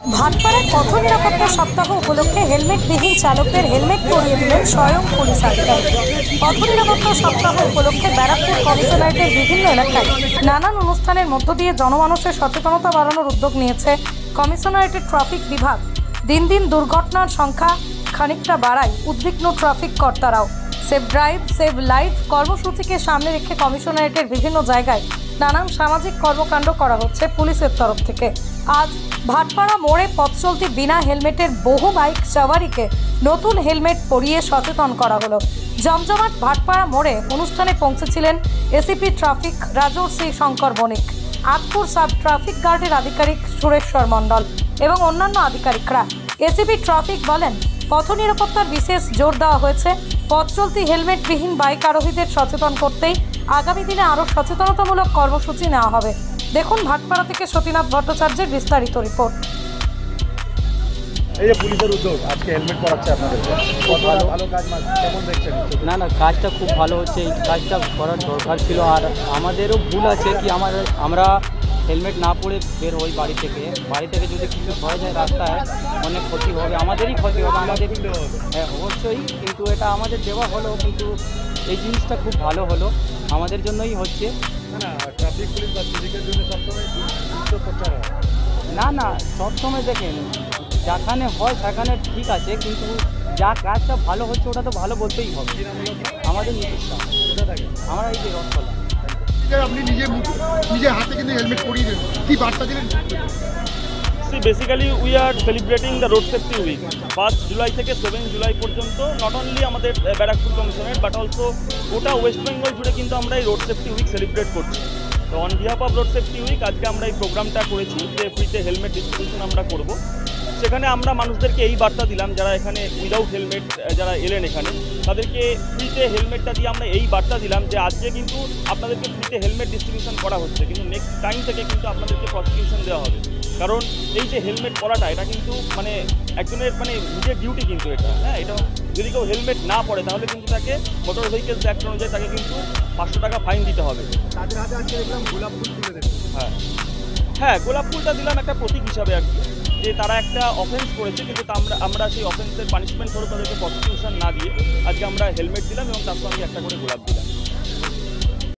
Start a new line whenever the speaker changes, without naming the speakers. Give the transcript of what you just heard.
ভাটপাড়ায় পথ নিরাপত্তা সপ্তাহ উপলক্ষে হেলমেটবিহীন চালকদের হেলমেট পরিয়ে দিলেন স্বয়ং পুলিশ আধিকারিক। পথ নিরাপত্তা সপ্তাহ উপলক্ষে ব্যারাকপুর কমিশনারেটের বিভিন্ন এলাকায় নানান অনুষ্ঠানের মধ্য দিয়ে জনমানুষের সচেতনতা বাড়ানোর উদ্যোগ নিয়েছে কমিশনারেটের ট্রাফিক বিভাগ। দিন দিন দুর্ঘটনার সংখ্যা খানিকটা বাড়ায় উদ্বিগ্ন ট্রাফিক কর্তারাও। সেভ ড্রাইভ সেভ লাইফ কর্মসূচিকে সামনে রেখে কমিশনারেটের বিভিন্ন জায়গায় নানান সামাজিক কর্মকাণ্ড করা হচ্ছে পুলিশের তরফ থেকে। আজ ভাটপাড়া মোড়ে পথ চলতি বিনা হেলমেটের বহু বাইক সওয়ারিকে নতুন হেলমেট পরিয়ে সচেতন করা হলো। জমজমাট ভাটপাড়া মোড়ে অনুষ্ঠানে পৌঁছেছিলেন এসিপি ট্রাফিক রাজর্ষি শঙ্কর বণিক, আতপুর সাব ট্রাফিক গার্ডের আধিকারিক সুরেশ্বর মণ্ডল এবং অন্যান্য আধিকারিকরা। এসিপি ট্রাফিক বলেন, পথ নিরাপত্তার বিশেষ জোর দেওয়া হয়েছে। পথ চলতি হেলমেটবিহীন বাইক আরোহীদের সচেতন করতেই আগামী দিনে আরও সচেতনতামূলক কর্মসূচি নেওয়া হবে। দেখুন ভাটপাড়া থেকে সতীনাথ ভট্টাচার্যের বিস্তারিত রিপোর্ট।
এই যে পুলিশের উদ্যোগ আজকে হেলমেট পরাচ্ছে আপনাদেরকে, ভালো কাজ, কেমন দেখছেন?
না কাজটা খুব ভালো হচ্ছে। এই কাজটা করার দরকার ছিল। আর আমাদেরও ভুল আছে কি আমরা হেলমেট না পরে বের হই বাড়ি থেকে যদি কিছু হয়ে যায় রাস্তায় অনেক ক্ষতি হবে, আমাদেরই ক্ষতি হবে, আমাদের। হ্যাঁ অবশ্যই, কিন্তু এটা আমাদের দেওয়া হলো, কিন্তু এই জিনিসটা খুব ভালো হলো, আমাদের জন্যই হচ্ছে।
না ট্রাফিক পুলিশ বা সিভিকের জন্য সবসময় প্রচার হয়
না সবসময় দেখেন যেখানে হয় সেখানে ঠিক আছে, কিন্তু যা কাজটা ভালো হচ্ছে ওটা তো ভালো বলতেই হবে। আমাদের নিজস্ব আমরা এই যে রথতলা,
আপনি নিজের হাতে কিন্তু হেলমেট পরিয়ে দেন, কি বার্তা দিলেন?
See, basically we are celebrating the road safety week 1 July থেকে 7 জুলাই পর্যন্ত। নট অনলি আমাদের ব্যারাকপুর কমিশনারেট বাট অলসো গোটা ওয়েস্ট বেঙ্গল জুড়ে কিন্তু আমরা এই রোড সেফটি উইক সেলিব্রেট করছি। তো on behalf of road safety week আজকে আমরা এই প্রোগ্রামটা করেছি যে ফ্রিতে হেলমেট ডিস্ট্রিবিউশন আমরা করব। সেখানে আমরা মানুষদেরকে এই বার্তা দিলাম, যারা এখানে উইদাউট হেলমেট যারা এলেন এখানে, তাদেরকে ফ্রিতে হেলমেটটা দিয়ে আমরা এই বার্তা দিলাম যে আজকে কিন্তু আপনাদেরকে ফ্রিতে হেলমেট ডিস্ট্রিবিউশন করা হচ্ছে, কিন্তু নেক্সট টাইম থেকে কিন্তু আপনাদেরকে প্রসিকিউশন দেওয়া হবে। কারণ এই যে হেলমেট পরাটা এটা কিন্তু মানে একজনের মানে নিজের ডিউটি, কিন্তু এটা হ্যাঁ, এটা যদি কেউ হেলমেট না পরে তাহলে কিন্তু তাকে মোটর ভেহিকেলস অ্যাক্ট অনুযায়ী তাকে কিন্তু 500 টাকা ফাইন দিতে হবে।
তাদের হাতে আজকে দেখলাম গোলাপ ফুল তুলে দেবেন।
হ্যাঁ গোলাপ ফুলটা দিলাম একটা প্রতীক হিসাবে আর কি, যে তারা একটা অফেন্স করেছে, কিন্তু আমরা সেই অফেন্সের পানিশমেন্ট স্বরূপ তাদেরকে প্রসিকিউশন না দিয়ে আজকে আমরা হেলমেট দিলাম এবং তার সঙ্গে একটা করে গোলাপ দিলাম।